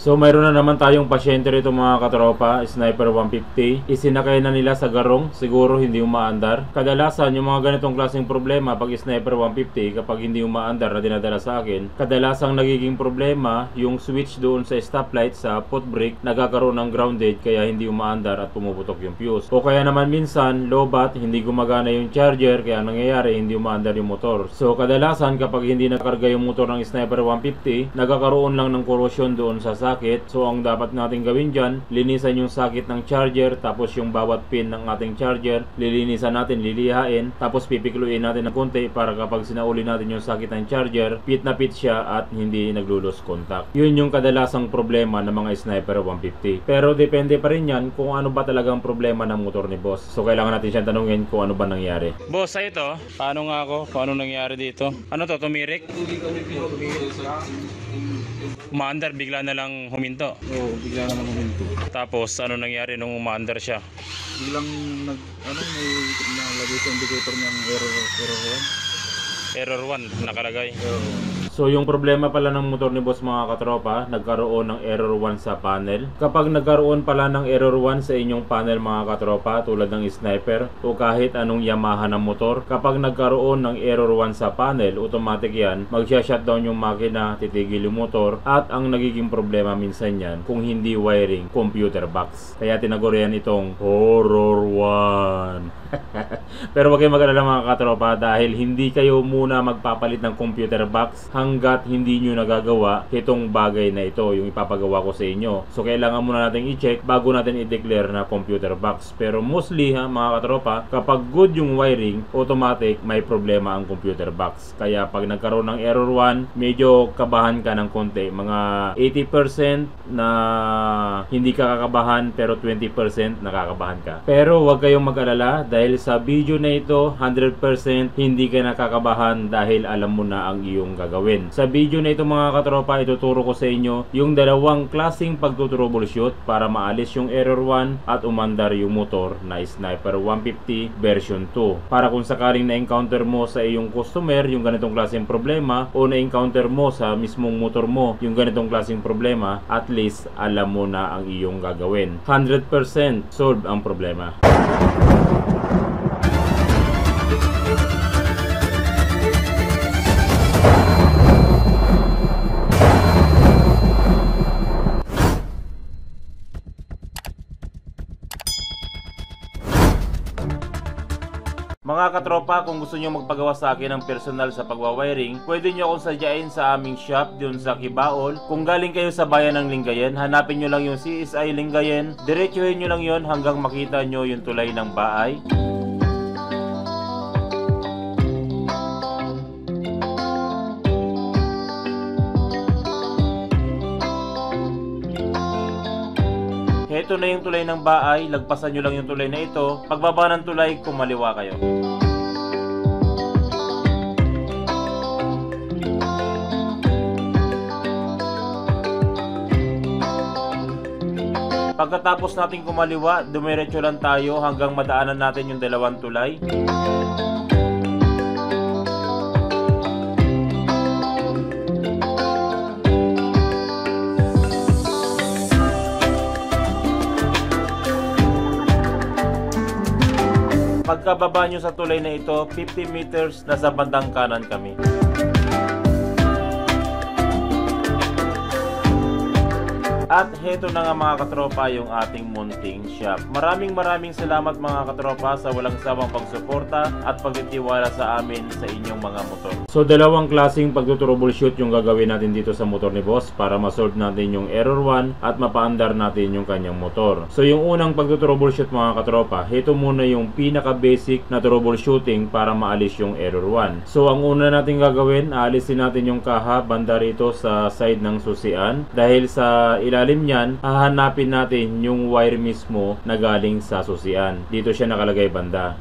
So mayroon na naman tayong pasyente rito mga katropa, Sniper 150. Isinakay na nila sa garong, siguro hindi umaandar. Kadalasan yung mga ganitong klaseng problema pag Sniper 150, kapag hindi umaandar na dinadala sa akin, kadalasang nagiging problema yung switch doon sa stoplight sa foot brake, nagkakaroon ng grounded kaya hindi umaandar at pumuputok yung fuse. O kaya naman minsan, lobat, hindi gumagana yung charger kaya nangyayari hindi umaandar yung motor. So kadalasan kapag hindi nakarga yung motor ng Sniper 150, nagkakaroon lang ng corrosion doon sa sakit. So ang dapat natin gawin dyan, linisan yung sakit ng charger, tapos yung bawat pin ng ating charger lilinisan natin, lilihain, tapos pipikluin natin ng konti para kapag sinauli natin yung sakit ng charger, fit na fit siya at hindi naglulos contact. Yun yung kadalasang problema ng mga Sniper 150. Pero depende pa rin yan kung ano ba talagang problema ng motor ni boss. So kailangan natin siyang tanungin kung ano ba nangyari. Boss, ay ito, paano nga ako? Paano nangyari dito? Ano to, tumirik? Umaandar, bigla na lang huminto. Oo, bigla naman huminto. Tapos ano nangyari nung umaandar siya? Biglang may nalagay sa indicator niyang error 1. Error 1 nakalagay. Oo. So yung problema pala ng motor ni boss mga katropa, nagkaroon ng error 1 sa panel. Kapag nagkaroon pala ng error 1 sa inyong panel mga katropa, tulad ng Sniper o kahit anong Yamaha ng motor, kapag nagkaroon ng error 1 sa panel, automatic yan, magsha-shutdown yung makina, titigil yung motor, at ang nagiging problema minsan yan, kung hindi wiring, computer box. Kaya tinaguro yan itong Horror 1. Pero wag kayong mag-alala mga katropa, dahil hindi kayo muna magpapalit ng computer box hanggat hindi nyo nagagawa itong bagay na ito, yung ipapagawa ko sa inyo. So kailangan muna natin i-check bago natin i-declare na computer box. Pero mostly mga katropa, kapag good yung wiring, automatic may problema ang computer box. Kaya pag nagkaroon ng error 1, medyo kabahan ka ng konti. Mga 80% na hindi ka kakabahan, pero 20% nakakabahan ka. Pero wag kayong mag-alala, dahil sa video na ito 100% hindi ka nakakabahan dahil alam mo na ang iyong gagawin. Sa video na ito mga katropa, ituturo ko sa inyo yung dalawang klaseng pagtutroubleshoot para maalis yung error 1 at umandar yung motor na Sniper 150 version 2. Para kung sakaling na-encounter mo sa iyong customer yung ganitong klaseng problema, o na-encounter mo sa mismong motor mo yung ganitong klaseng problema, at least alam mo na ang iyong gagawin. 100% solve ang problema. Mga katropa, kung gusto nyo magpagawa sa akin ng personal sa pagwawiring, pwede nyo akong sadyain sa aming shop dun sa Kibaol. Kung galing kayo sa bayan ng Lingayen, hanapin nyo lang yung CSI Lingayen, diretsuhin nyo lang yon hanggang makita nyo yung tulay ng bahay. Ito na yung tulay ng bahay, lagpasan nyo lang yung tulay na ito. Pagbaba ng tulay, kumaliwa kayo. Pagkatapos natin kumaliwa, dumiretso lang tayo hanggang madaanan natin yung dalawang tulay. Pagkababa nyo sa tulay na ito, 50 meters, nasa bandang kanan kami. At heto na nga mga katropa yung ating munting shop. Maraming salamat mga katropa sa walang sawang pagsuporta at pagtitiwala sa amin sa inyong mga motor. So dalawang klaseng pagtutroubleshoot yung gagawin natin dito sa motor ni boss para ma-solve natin yung error 1 at mapaandar natin yung kanyang motor. So yung unang pagtutroubleshoot mga katropa, heto muna yung pinaka basic na troubleshooting para maalis yung error 1. So ang una natin gagawin, aalisin natin yung kaha banda rito sa side ng susian, dahil sa ilalim niyan, hahanapin natin yung wire mismo na galing sa susian. Dito siya nakalagay banda.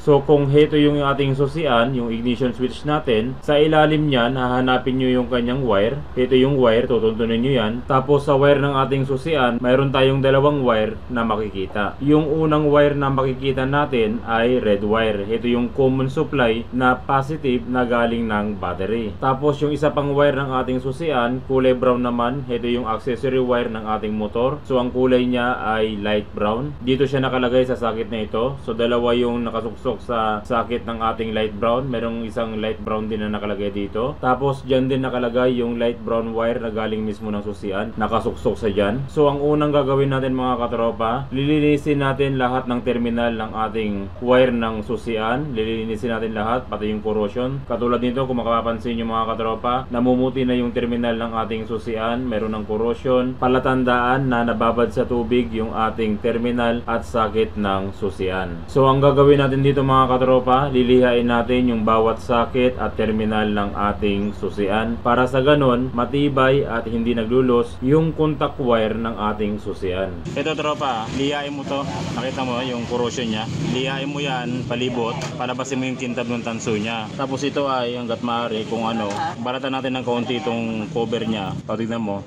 So kung heto yung ating susian, yung ignition switch natin, sa ilalim niyan, hahanapin nyo yung kanyang wire. Ito yung wire, tutuntunin nyo yan. Tapos sa wire ng ating susian, mayroon tayong dalawang wire na makikita. Yung unang wire na makikita natin ay red wire. Ito yung common supply na positive na galing ng battery. Tapos yung isa pang wire ng ating susian, kulay brown naman. Ito yung accessory wire ng ating motor. So ang kulay niya ay light brown. Dito siya nakalagay sa socket na ito. So dalawa yung nakasuksok sa socket ng ating light brown. Merong isang light brown din na nakalagay dito. Tapos dyan din nakalagay yung light brown wire na galing mismo ng susian. Nakasuksok sa dyan. So ang unang gagawin natin mga katropa, lilinisin natin lahat ng terminal ng ating wire ng susian. Lilinisin natin lahat, pati yung corrosion. Katulad nito, kung makapapansin nyo mga katropa, namumuti na yung terminal ng ating susian. Meron ng corrosion. Palatandaan na nababad sa tubig yung ating terminal at socket ng susian. So ang gagawin natin dito mga katropa, lilihain natin yung bawat socket at terminal ng ating susian para sa ganon matibay at hindi naglulos yung contact wire ng ating susian. Ito tropa, lihain mo to. Nakita mo yung corrosion niya. Lihain mo yan palibot, palabasin mo yung kintab ng tanso niya. Tapos ito ay hanggat maaari kung ano, balatan natin ng kaunti itong cover niya. Patignan mo,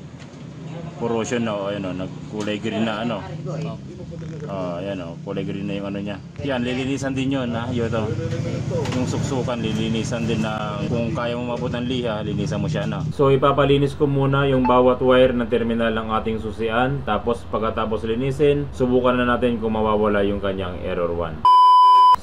corrosion na, ayun o, nagkulay green na ano. Ayan o, kulay green na yung ano niya. Yan, lilinisan din yun ha, yun to. Yung suksukan, lilinisan din na kung kaya mo mabot ng liha, linisan mo siya na. So ipapalinis ko muna yung bawat wire ng terminal ng ating susian. Tapos pagkatapos linisin, subukan na natin kung mawawala yung kanyang error 1.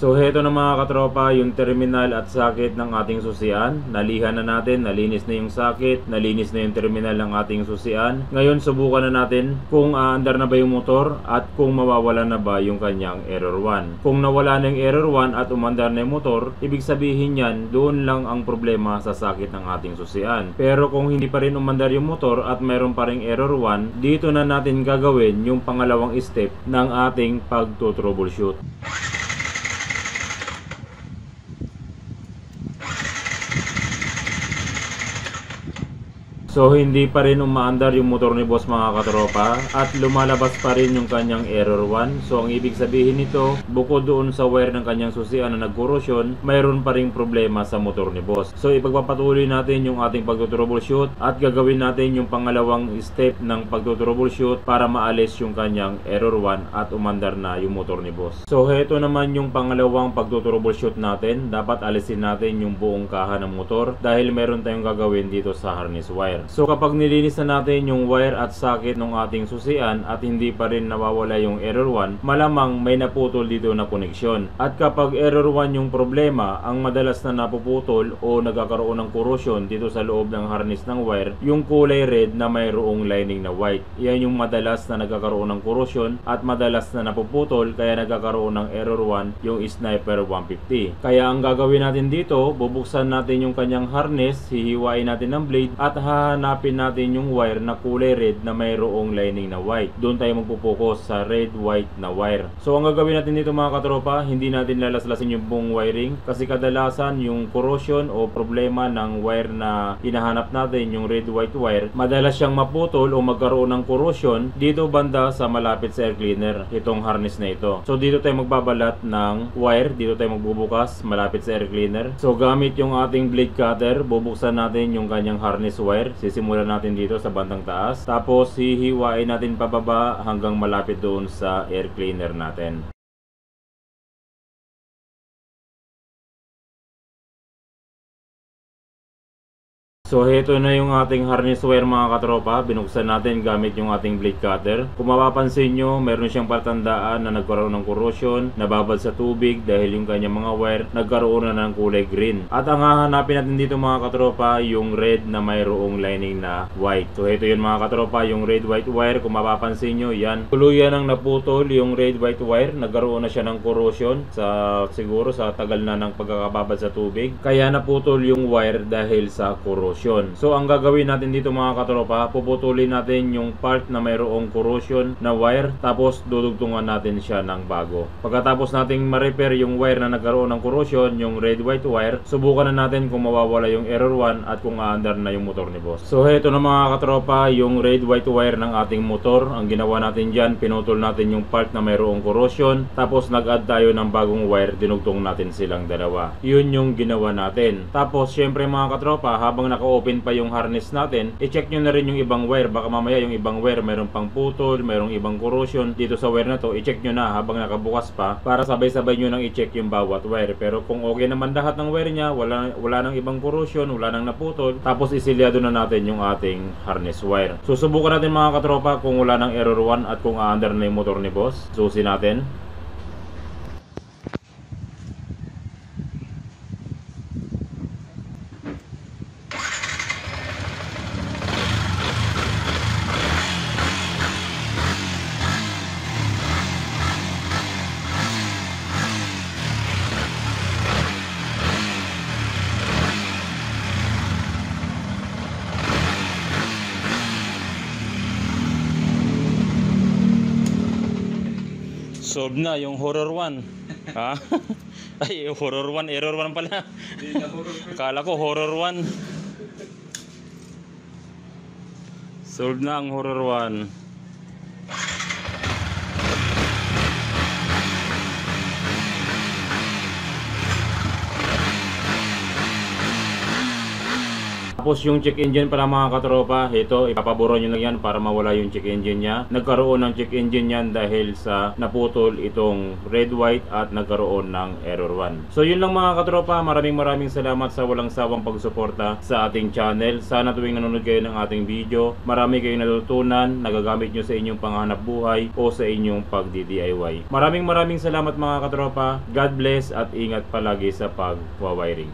So heto na mga katropa, yung terminal at socket ng ating susian. Nalihan na natin, nalinis na yung socket, nalinis na yung terminal ng ating susian. Ngayon subukan na natin kung aandar na ba yung motor at kung mawawala na ba yung kanyang error 1. Kung nawala na yung error 1 at umandar na yung motor, ibig sabihin yan, doon lang ang problema sa socket ng ating susian. Pero kung hindi pa rin umandar yung motor at mayroon pa ring error 1, dito na natin gagawin yung pangalawang step ng ating pagto-troubleshoot. So hindi pa rin umaandar yung motor ni boss mga katropa at lumalabas pa rin yung kanyang error 1. So ang ibig sabihin nito, bukod doon sa wire ng kanyang susian na nag-corrosion, mayroon pa rin problema sa motor ni boss. So ipagpapatuloy natin yung ating pagto-troubleshoot at gagawin natin yung pangalawang step ng pagto-troubleshoot para maalis yung kanyang error 1 at umandar na yung motor ni boss. So heto naman yung pangalawang pagto-troubleshoot natin. Dapat alisin natin yung buong kaha ng motor dahil meron tayong gagawin dito sa harness wire. So kapag nilinis na natin yung wire at socket ng ating susian at hindi pa rin nawawala yung error 1, malamang may naputol dito na koneksyon. At kapag error 1 yung problema, ang madalas na napuputol o nagkakaroon ng corrosion dito sa loob ng harness ng wire, yung kulay red na mayroong lining na white. Yan yung madalas na nagkakaroon ng corrosion at madalas na napuputol kaya nagkakaroon ng error 1 yung Sniper 150. Kaya ang gagawin natin dito, bubuksan natin yung kanyang harness, hihiwain natin ng blade at hahanapin natin yung wire na kulay red na mayroong lining na white. Doon tayo magpupokus sa red, white na wire. So ang gagawin natin dito mga katropa, hindi natin lalaslasin yung buong wiring kasi kadalasan yung corrosion o problema ng wire na hinahanap natin, yung red, white wire, madalas siyang maputol o magkaroon ng corrosion dito banda sa malapit sa air cleaner, itong harness na ito. So dito tayo magbabalat ng wire, dito tayo magbubukas malapit sa air cleaner. So gamit yung ating blade cutter, bubuksan natin yung kanyang harness wire. Sisimulan natin dito sa bandang taas. Tapos hihiwain natin pababa hanggang malapit doon sa air cleaner natin. So heto na yung ating harness wire mga katropa. Binuksan natin gamit yung ating blade cutter. Kung mapapansin nyo, meron siyang patandaan na nagkaroon ng corrosion, nababad sa tubig dahil yung kanyang mga wire nagkaroon na ng kulay green. At ang hahanapin natin dito mga katropa, yung red na mayroong lining na white. So heto yun mga katropa, yung red white wire. Kung mapapansin nyo, yan. Tuluyan ang naputol yung red white wire. Nagkaroon na siya ng corrosion siguro sa tagal na ng pagkakababad sa tubig. Kaya naputol yung wire dahil sa corrosion. corrosion. So ang gagawin natin dito mga katropa, puputulin natin yung part na mayroong corrosion na wire, tapos dudugtungan natin siya ng bago. Pagkatapos nating ma-repair yung wire na nagkaroon ng corrosion, yung red white wire, subukan na natin kung mawawala yung error 1 at kung aandar na yung motor ni boss. So heto na mga katropa, yung red white wire ng ating motor. Ang ginawa natin dyan, pinutol natin yung part na mayroong corrosion, tapos nag-add tayo ng bagong wire, dinugtong natin silang dalawa. Yun yung ginawa natin. Tapos syempre mga katropa, habang naka-open pa yung harness natin, i-check nyo na rin yung ibang wire. Baka mamaya yung ibang wire mayroong pang putol, mayroong ibang corrosion dito sa wire na to. I-check nyo na habang nakabukas pa, para sabay-sabay nyo nang i-check yung bawat wire. Pero kung okay naman lahat ng wire nya, wala nang ibang corrosion, wala nang naputol, tapos isilyado na natin yung ating harness wire. Susubukan natin mga katropa kung wala nang error 1 at kung aandar na yung motor ni boss. Susi natin. Solve na yung horror 1. Ha? Ay, horror 1, error 1 pala. Akala ko horror 1. Solve na ang horror 1. Tapos yung check engine pala mga katropa, ito ipapaburo nyo lang yan para mawala yung check engine nya. Nagkaroon ng check engine yan dahil sa naputol itong red white at nagkaroon ng error 1. So yun lang mga katropa, maraming salamat sa walang sawang pagsuporta sa ating channel. Sana tuwing nanonood kayo ng ating video, marami kayong natutunan, nagagamit nyo sa inyong panghanap buhay o sa inyong pag-DIY. Maraming salamat mga katropa. God bless at ingat palagi sa pag-wiring.